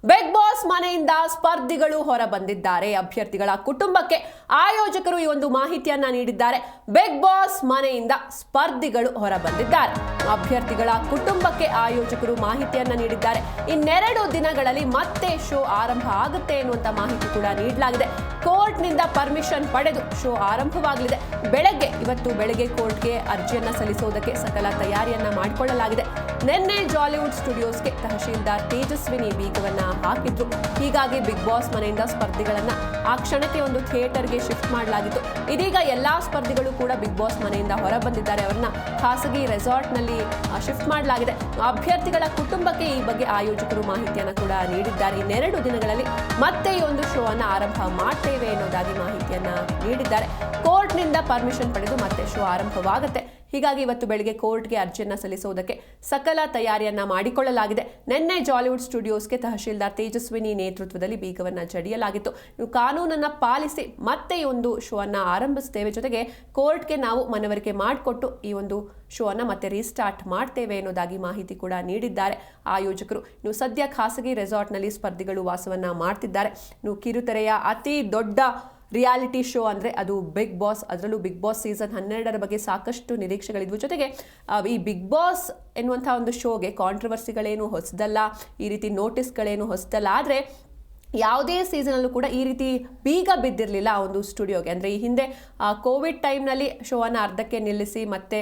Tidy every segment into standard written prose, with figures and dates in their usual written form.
Big boss ಮನೆಯಿಂದ ಸ್ಪರ್ಧಿಗಳು ಹೊರ ಬಂದಿದ್ದಾರೆ. ಅಭ್ಯರ್ಥಿಗಳ ಕುಟುಂಬಕ್ಕೆ ಆಯೋಜಕರು ಈ ಒಂದು ಮಾಹಿತಿಯನ್ನ ನೀಡಿದ್ದಾರೆ. ಬಿಗ್ ಬಾಸ್ ಮನೆಯಿಂದ ಸ್ಪರ್ಧಿಗಳು ಹೊರ ಬಂದಿದ್ದಾರೆ. ಅಭ್ಯರ್ಥಿಗಳ ಕುಟುಂಬಕ್ಕೆ ಆಯೋಜಕರು ಮಾಹಿತಿಯನ್ನ ನೀಡಿದ್ದಾರೆ. ಇನ್ನೆರಡು ದಿನಗಳಲ್ಲಿ ಮತ್ತೆ ಶೋ ಆರಂಭ ಆಗುತ್ತೆ ಎನ್ನುವಂತ ಮಾಹಿತಿ ಕೂಡ ನೀಡಲಾಗಿದೆ. ಕೋರ್ಟ್ನಿಂದ ಪರ್ಮಿಷನ್ ಪಡೆದು ಶೋ ಆರಂಭವಾಗಲಿದೆ. ಇವತ್ತು ಬೆಳಗ್ಗೆ ಕೋರ್ಟ್ಗೆ ಅರ್ಜಿಯನ್ನ ಸಲ್ಲಿಸುವುದಕ್ಕೆ ಸಕಲ ತಯಾರಿಯನ್ನ ಮಾಡಿಕೊಳ್ಳಲಾಗಿದೆ. ನಿನ್ನೆ ಜಾಲಿವುಡ್ ಸ್ಟುಡಿಯೋಸ್ಗೆ ತಹಶೀಲ್ದಾರ್ ತೇಜಸ್ವಿನಿ ಬೀಗವನ್ನ ಹಾಕಿದ್ರು. ಹೀಗಾಗಿ ಬಿಗ್ ಬಾಸ್ ಮನೆಯಿಂದ ಸ್ಪರ್ಧಿಗಳನ್ನ ಆ ಕ್ಷಣಕ್ಕೆ ಒಂದು ಥಿಯೇಟರ್ಗೆ ಶಿಫ್ಟ್ ಮಾಡಲಾಗಿತ್ತು. ಇದೀಗ ಎಲ್ಲಾ ಸ್ಪರ್ಧಿಗಳು ಕೂಡ ಬಿಗ್ ಬಾಸ್ ಮನೆಯಿಂದ ಹೊರ ಬಂದಿದ್ದಾರೆ. ಅವರನ್ನ ಖಾಸಗಿ ರೆಸಾರ್ಟ್ ನಲ್ಲಿ ಶಿಫ್ಟ್ ಮಾಡಲಾಗಿದೆ. ಅಭ್ಯರ್ಥಿಗಳ ಕುಟುಂಬಕ್ಕೆ ಈ ಬಗ್ಗೆ ಆಯೋಜಕರು ಮಾಹಿತಿಯನ್ನು ಕೂಡ ನೀಡಿದ್ದಾರೆ. ಇನ್ನೆರಡು ದಿನಗಳಲ್ಲಿ ಮತ್ತೆ ಈ ಒಂದು ಶೋ ಅನ್ನ ಆರಂಭ ಮಾಡ್ತೇವೆ ಎನ್ನುವುದಾಗಿ ಮಾಹಿತಿಯನ್ನ ನೀಡಿದ್ದಾರೆ. ಕೋರ್ಟ್ನಿಂದ ಪರ್ಮಿಷನ್ ಪಡೆದು ಮತ್ತೆ ಶೋ ಆರಂಭವಾಗುತ್ತೆ. ಹೀಗಾಗಿ ಇವತ್ತು ಬೆಳಗ್ಗೆ ಕೋರ್ಟ್ಗೆ ಅರ್ಜಿಯನ್ನ ಸಲ್ಲಿಸುವುದಕ್ಕೆ ಸಕಲ ತಯಾರಿಯನ್ನ ಮಾಡಿಕೊಳ್ಳಲಾಗಿದೆ. ನಿನ್ನೆ ಜಾಲಿವುಡ್ ಸ್ಟುಡಿಯೋಸ್ಗೆ ತಹಶೀಲ್ದಾರ್ ತೇಜಸ್ವಿನಿ ನೇತೃತ್ವದಲ್ಲಿ ಬೀಗವನ್ನ ಜಡಿಯಲಾಗಿತ್ತು. ಕಾನೂನನ್ನ ಪಾಲಿಸಿ ಮತ್ತೆ ಈ ಒಂದು ಶೋ ಅನ್ನ ಆರಂಭಿಸ್ತೇವೆ, ಜೊತೆಗೆ ಕೋರ್ಟ್ಗೆ ನಾವು ಮನವರಿಕೆ ಮಾಡಿಕೊಟ್ಟು ಈ ಒಂದು ಶೋ ಅನ್ನ ಮತ್ತೆ ರೀಸ್ಟಾರ್ಟ್ ಮಾಡ್ತೇವೆ ಎನ್ನುವುದಾಗಿ ಮಾಹಿತಿ ಕೂಡ ನೀಡಿದ್ದಾರೆ ಆಯೋಜಕರು. ಸದ್ಯ ಖಾಸಗಿ ರೆಸಾರ್ಟ್ನಲ್ಲಿ ಸ್ಪರ್ಧಿಗಳು ವಾಸವನ್ನ ಮಾಡ್ತಿದ್ದಾರೆ. ಕಿರುತೆರೆಯ ಅತಿ ದೊಡ್ಡ ರಿಯಾಲಿಟಿ ಶೋ ಅಂದರೆ ಅದು ಬಿಗ್ ಬಾಸ್. ಅದರಲ್ಲೂ ಬಿಗ್ ಬಾಸ್ ಸೀಸನ್ 12 ಬಗ್ಗೆ ಸಾಕಷ್ಟು ನಿರೀಕ್ಷೆಗಳಿದ್ವು. ಜೊತೆಗೆ ಈ ಬಿಗ್ ಬಾಸ್ ಎನ್ನುವಂಥ ಒಂದು ಶೋಗೆ ಕಾಂಟ್ರವರ್ಸಿಗಳೇನು ಹೊಸದಲ್ಲ, ಈ ರೀತಿ ನೋಟಿಸ್ಗಳೇನು ಹೊಸದಲ್ಲ. ಆದರೆ ಯಾವುದೇ ಸೀಸನಲ್ಲೂ ಕೂಡ ಈ ರೀತಿ ಬೀಗ ಬಿದ್ದಿರಲಿಲ್ಲ ಆ ಒಂದು ಸ್ಟುಡಿಯೋಗೆ. ಅಂದರೆ ಈ ಹಿಂದೆ ಕೋವಿಡ್ ಟೈಮ್ನಲ್ಲಿ ಶೋವನ್ನು ಅರ್ಧಕ್ಕೆ ನಿಲ್ಲಿಸಿ ಮತ್ತೆ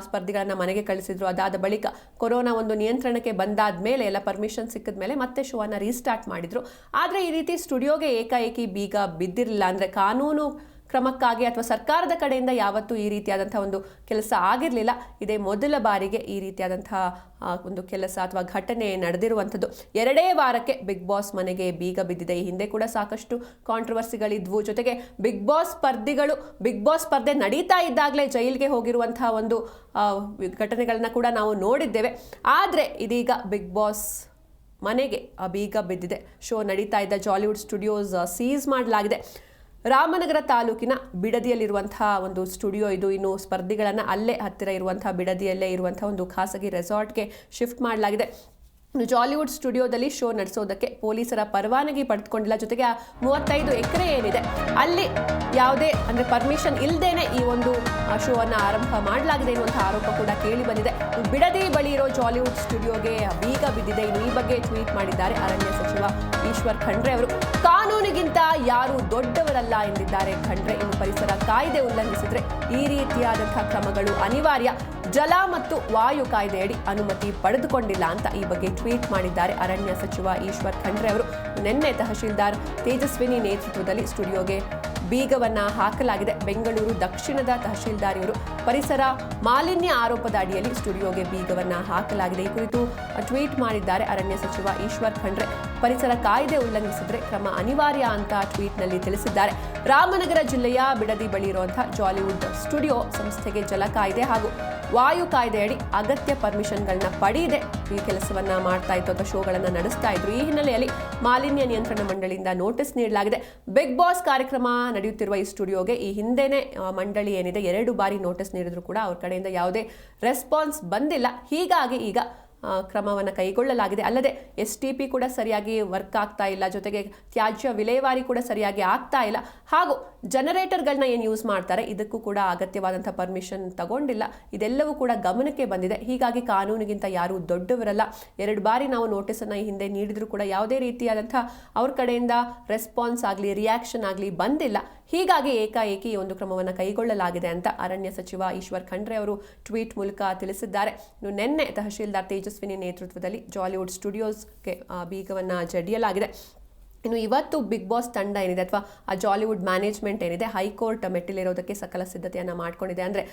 ಸ್ಪರ್ಧಿಗಳನ್ನು ಮನೆಗೆ ಕಳಿಸಿದ್ರು. ಅದಾದ ಬಳಿಕ ಕೊರೋನಾ ಒಂದು ನಿಯಂತ್ರಣಕ್ಕೆ ಬಂದಾದ ಮೇಲೆ ಎಲ್ಲ ಪರ್ಮಿಷನ್ ಸಿಕ್ಕಿದ ಮೇಲೆ ಮತ್ತೆ ಶೋವನ್ನು ರೀಸ್ಟಾರ್ಟ್ ಮಾಡಿದ್ರು. ಆದರೆ ಈ ರೀತಿ ಸ್ಟುಡಿಯೋಗೆ ಏಕಾಏಕಿ ಬೀಗ ಬಿದ್ದಿರಲಿಲ್ಲ. ಅಂದರೆ ಕಾನೂನು ಕ್ರಮಕ್ಕಾಗಿ ಅಥವಾ ಸರ್ಕಾರದ ಕಡೆಯಿಂದ ಯಾವತ್ತೂ ಈ ರೀತಿಯಾದಂಥ ಒಂದು ಕೆಲಸ ಆಗಿರಲಿಲ್ಲ. ಇದೇ ಮೊದಲ ಬಾರಿಗೆ ಈ ರೀತಿಯಾದಂತಹ ಒಂದು ಕೆಲಸ ಅಥವಾ ಘಟನೆ ನಡೆದಿರುವಂಥದ್ದು. 2 ವಾರಕ್ಕೆ ಬಿಗ್ ಬಾಸ್ ಮನೆಗೆ ಬೀಗ ಬಿದ್ದಿದೆ. ಈ ಹಿಂದೆ ಕೂಡ ಸಾಕಷ್ಟು ಕಾಂಟ್ರವರ್ಸಿಗಳಿದ್ವು. ಜೊತೆಗೆ ಬಿಗ್ ಬಾಸ್ ಸ್ಪರ್ಧಿಗಳು ಬಿಗ್ ಬಾಸ್ ಸ್ಪರ್ಧೆ ನಡೀತಾ ಇದ್ದಾಗಲೇ ಜೈಲಿಗೆ ಹೋಗಿರುವಂತಹ ಒಂದು ಘಟನೆಗಳನ್ನ ಕೂಡ ನಾವು ನೋಡಿದ್ದೇವೆ. ಆದರೆ ಇದೀಗ ಬಿಗ್ ಬಾಸ್ ಮನೆಗೆ ಬೀಗ ಬಿದ್ದಿದೆ. ಶೋ ನಡೀತಾ ಇದ್ದ ಜಾಲಿವುಡ್ ಸ್ಟುಡಿಯೋಸ್ ಸೀಸ್ ಮಾಡಲಾಗಿದೆ. ರಾಮನಗರ ತಾಲೂಕಿನ ಬಿಡದಿಯಲ್ಲಿರುವಂತಹ ಒಂದು ಸ್ಟುಡಿಯೋ ಇದು. ಇನ್ನು ಸ್ಪರ್ಧಿಗಳನ್ನು ಅಲ್ಲೇ ಹತ್ತಿರ ಇರುವಂತಹ ಬಿಡದಿಯಲ್ಲೇ ಇರುವಂತಹ ಒಂದು ಖಾಸಗಿ ರೆಸಾರ್ಟ್ಗೆ ಶಿಫ್ಟ್ ಮಾಡಲಾಗಿದೆ. ಜಾಲಿವುಡ್ ಸ್ಟುಡಿಯೋದಲ್ಲಿ ಶೋ ನಡೆಸೋದಕ್ಕೆ ಪೊಲೀಸರ ಪರವಾನಗಿ ಪಡೆದುಕೊಂಡಿಲ್ಲ. ಜೊತೆಗೆ 35 ಎಕರೆ ಏನಿದೆ ಅಲ್ಲಿ ಯಾವುದೇ ಅಂದರೆ ಪರ್ಮಿಷನ್ ಇಲ್ಲದೇನೆ ಈ ಒಂದು ಶೋ ಅನ್ನು ಆರಂಭ ಮಾಡಲಾಗಿದೆ ಎನ್ನುವಂಥ ಆರೋಪ ಕೂಡ ಕೇಳಿ ಬಂದಿದೆ. ಬಿಡದಿ ಬಳಿ ಇರೋ ಜಾಲಿವುಡ್ ಸ್ಟುಡಿಯೋಗೆ ಬೀಗ ಬಿದ್ದಿದೆ. ಇನ್ನು ಈ ಬಗ್ಗೆ ಟ್ವೀಟ್ ಮಾಡಿದ್ದಾರೆ ಅರಣ್ಯ ಸಚಿವ ಈಶ್ವರ್ ಖಂಡ್ರೆ ಅವರು. ಕಾನೂನಿಗಿಂತ ಯಾರು ದೊಡ್ಡವರಲ್ಲ ಎಂದಿದ್ದಾರೆ ಖಂಡ್ರೆ. ಇನ್ನು ಪರಿಸರ ಕಾಯ್ದೆ ಉಲ್ಲಂಘಿಸಿದ್ರೆ ಈ ರೀತಿಯಾದಂತಹ ಕ್ರಮಗಳು ಅನಿವಾರ್ಯ. ಜಲ ಮತ್ತು ವಾಯು ಕಾಯ್ದೆಯಡಿ ಅನುಮತಿ ಪಡೆದುಕೊಂಡಿಲ್ಲ ಅಂತ ಈ ಬಗ್ಗೆ ಟ್ವೀಟ್ ಮಾಡಿದ್ದಾರೆ ಅರಣ್ಯ ಸಚಿವ ಈಶ್ವರ್ ಖಂಡ್ರೆ ಅವರು. ನಿನ್ನೆ ತಹಶೀಲ್ದಾರ್ ತೇಜಸ್ವಿನಿ ನೇತೃತ್ವದಲ್ಲಿ ಸ್ಟುಡಿಯೋಗೆ ಬೀಗವನ್ನ ಹಾಕಲಾಗಿದೆ. ಬೆಂಗಳೂರು ದಕ್ಷಿಣದ ತಹಶೀಲ್ದಾರ್ ಪರಿಸರ ಮಾಲಿನ್ಯ ಆರೋಪದ ಅಡಿಯಲ್ಲಿ ಸ್ಟುಡಿಯೋಗೆ ಬೀಗವನ್ನ ಹಾಕಲಾಗಿದೆ. ಈ ಕುರಿತು ಟ್ವೀಟ್ ಮಾಡಿದ್ದಾರೆ ಅರಣ್ಯ ಸಚಿವ ಈಶ್ವರ್ ಖಂಡ್ರೆ. ಪರಿಸರ ಕಾಯ್ದೆ ಉಲ್ಲಂಘಿಸಿದ್ರೆ ಕ್ರಮ ಅನಿವಾರ್ಯ ಅಂತ ಟ್ವೀಟ್ನಲ್ಲಿ ತಿಳಿಸಿದ್ದಾರೆ. ರಾಮನಗರ ಜಿಲ್ಲೆಯ ಬಿಡದಿ ಬಳಿ ಇರುವಂತಹ ಜಾಲಿವುಡ್ ಸ್ಟುಡಿಯೋ ಸಂಸ್ಥೆಗೆ ಜಲ ಕಾಯ್ದೆ ಹಾಗೂ ವಾಯು ಕಾಯ್ದೆಯಡಿ ಅಗತ್ಯ ಪರ್ಮಿಷನ್ಗಳನ್ನ ಪಡೆಯದೆ ಈ ಕೆಲಸವನ್ನ ಮಾಡ್ತಾ ಇತ್ತು ಅಥವಾ ಶೋಗಳನ್ನ ನಡೆಸ್ತಾ ಇದ್ರು. ಈ ಹಿನ್ನೆಲೆಯಲ್ಲಿ ಮಾಲಿನ್ಯ ನಿಯಂತ್ರಣ ಮಂಡಳಿಯಿಂದ ನೋಟಿಸ್ ನೀಡಲಾಗಿದೆ. ಬಿಗ್ ಬಾಸ್ ಕಾರ್ಯಕ್ರಮ ನಡೆಯುತ್ತಿರುವ ಈ ಸ್ಟುಡಿಯೋಗೆ ಈ ಹಿಂದೆನೇ ಮಂಡಳಿ ಏನಿದೆ 2 ಬಾರಿ ನೋಟಿಸ್ ನೀಡಿದ್ರು ಕೂಡ ಅವ್ರ ಕಡೆಯಿಂದ ಯಾವುದೇ ರೆಸ್ಪಾನ್ಸ್ ಬಂದಿಲ್ಲ. ಹೀಗಾಗಿ ಈಗ ಕ್ರಮವನ್ನು ಕೈಗೊಳ್ಳಲಾಗಿದೆ. ಅಲ್ಲದೆ STP ಕೂಡ ಸರಿಯಾಗಿ ವರ್ಕ್ ಆಗ್ತಾ ಇಲ್ಲ. ಜೊತೆಗೆ ತ್ಯಾಜ್ಯ ವಿಲೇವಾರಿ ಕೂಡ ಸರಿಯಾಗಿ ಆಗ್ತಾ ಇಲ್ಲ. ಹಾಗೂ ಜನರೇಟರ್ಗಳನ್ನ ಏನು ಯೂಸ್ ಮಾಡ್ತಾರೆ ಇದಕ್ಕೂ ಕೂಡ ಅಗತ್ಯವಾದಂಥ ಪರ್ಮಿಷನ್ ತಗೊಂಡಿಲ್ಲ. ಇದೆಲ್ಲವೂ ಕೂಡ ಗಮನಕ್ಕೆ ಬಂದಿದೆ. ಹೀಗಾಗಿ ಕಾನೂನಿಗಿಂತ ಯಾರೂ ದೊಡ್ಡವರಲ್ಲ. 2 ಬಾರಿ ನಾವು ನೋಟಿಸನ್ನು ಈ ಹಿಂದೆ ನೀಡಿದ್ರು ಕೂಡ ಯಾವುದೇ ರೀತಿಯಾದಂಥ ಅವ್ರ ಕಡೆಯಿಂದ ರೆಸ್ಪಾನ್ಸ್ ಆಗಲಿ ರಿಯಾಕ್ಷನ್ ಆಗಲಿ ಬಂದಿಲ್ಲ. ಹೀಗಾಗಿ ಏಕಾಏಕಿ ಒಂದು ಕ್ರಮವನ್ನು ಕೈಗೊಳ್ಳಲಾಗಿದೆ ಅಂತ ಅರಣ್ಯ ಸಚಿವ ಈಶ್ವರ್ ಖಂಡ್ರೆ ಅವರು ಟ್ವೀಟ್ ಮೂಲಕ ತಿಳಿಸಿದ್ದಾರೆ. ನಿನ್ನೆ ತಹಶೀಲ್ದಾರ್ ತೇಜಸ್ವಿನಿ ನೇತೃತ್ವದಲ್ಲಿ ಜಾಲಿವುಡ್ ಸ್ಟುಡಿಯೋಸ್ಗೆ ಬೀಗವನ್ನು ಜಡಿಯಲಾಗಿದೆ. ಇನ್ನು ಇವತ್ತು ಬಿಗ್ ಬಾಸ್ ತಂಡ ಏನಿದೆ ಅಥವಾ ಆ ಜಾಲಿವುಡ್ ಮ್ಯಾನೇಜ್ಮೆಂಟ್ ಏನಿದೆ ಹೈಕೋರ್ಟ್ ಮೆಟ್ಟಿಲಿರೋದಕ್ಕೆ ಸಕಲ ಸಿದ್ಧತೆಯನ್ನು ಮಾಡ್ಕೊಂಡಿದೆ. ಅಂದರೆ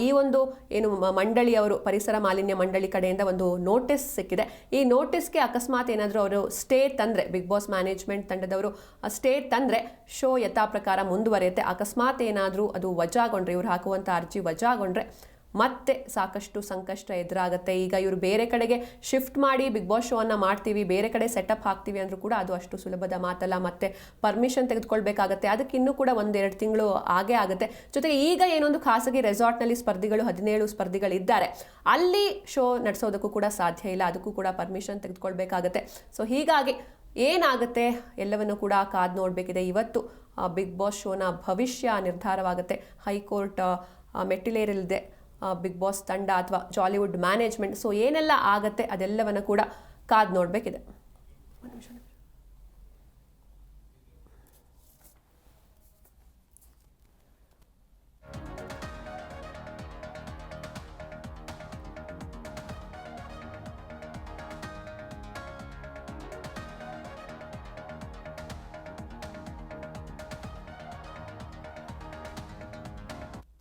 ಈ ಒಂದು ಏನು ಮಂಡಳಿಯವರು ಪರಿಸರ ಮಾಲಿನ್ಯ ಮಂಡಳಿ ಕಡೆಯಿಂದ ಒಂದು ನೋಟಿಸ್ ಸಿಕ್ಕಿದೆ. ಈ ನೋಟಿಸ್ಗೆ ಅಕಸ್ಮಾತ್ ಏನಾದರೂ ಅವರು ಸ್ಟೇ ತಂದರೆ ಬಿಗ್ ಬಾಸ್ ಮ್ಯಾನೇಜ್ಮೆಂಟ್ ತಂಡದವರು ಸ್ಟೇ ತಂದರೆ ಶೋ ಯಥಾ ಪ್ರಕಾರ ಮುಂದುವರಿಯುತ್ತೆ. ಅಕಸ್ಮಾತ್ ಏನಾದರೂ ಅದು ವಜಾಗೊಂಡ್ರೆ ಇವ್ರು ಹಾಕುವಂಥ ಅರ್ಜಿ ವಜಾಗೊಂಡ್ರೆ ಮತ್ತೆ ಸಾಕಷ್ಟು ಸಂಕಷ್ಟ ಎದುರಾಗುತ್ತೆ. ಈಗ ಇವರು ಬೇರೆ ಕಡೆಗೆ ಶಿಫ್ಟ್ ಮಾಡಿ ಬಿಗ್ ಬಾಸ್ ಶೋ ಅನ್ನ ಮಾಡ್ತೀವಿ, ಬೇರೆ ಕಡೆ ಸೆಟಪ್ ಹಾಕ್ತೀವಿ ಅಂದ್ರೂ ಕೂಡ ಅದು ಅಷ್ಟು ಸುಲಭದ ಮಾತಲ್ಲ. ಮತ್ತೆ ಪರ್ಮಿಷನ್ ತೆಗೆದುಕೊಳ್ಬೇಕಾಗತ್ತೆ. ಅದಕ್ಕೆ ಇನ್ನೂ ಕೂಡ 1-2 ತಿಂಗಳು ಆಗೇ ಆಗುತ್ತೆ. ಜೊತೆಗೆ ಈಗ ಏನೊಂದು ಖಾಸಗಿ ರೆಸಾರ್ಟ್ನಲ್ಲಿ ಸ್ಪರ್ಧಿಗಳು 17 ಸ್ಪರ್ಧಿಗಳಿದ್ದಾರೆ, ಅಲ್ಲಿ ಶೋ ನಡೆಸೋದಕ್ಕೂ ಕೂಡ ಸಾಧ್ಯ ಇಲ್ಲ. ಅದಕ್ಕೂ ಕೂಡ ಪರ್ಮಿಷನ್ ತೆಗೆದುಕೊಳ್ಬೇಕಾಗತ್ತೆ. ಸೊ ಹೀಗಾಗಿ ಏನಾಗುತ್ತೆ ಎಲ್ಲವನ್ನು ಕೂಡ ಕಾದು ನೋಡಬೇಕಿದೆ. ಇವತ್ತು ಬಿಗ್ ಬಾಸ್ ಶೋನ ಭವಿಷ್ಯ ನಿರ್ಧಾರವಾಗುತ್ತೆ. ಹೈಕೋರ್ಟ್ ಮೆಟ್ಟಿಲೇರಲಿದೆ ಬಿಗ್ ಬಾಸ್ ತಂಡ ಅಥವಾ ಜಾಲಿವುಡ್ ಮ್ಯಾನೇಜ್ಮೆಂಟ್. ಸೊ ಏನೆಲ್ಲ ಆಗತ್ತೆ ಅದೆಲ್ಲವನ್ನು ಕೂಡ ಕಾದು ನೋಡಬೇಕಿದೆ.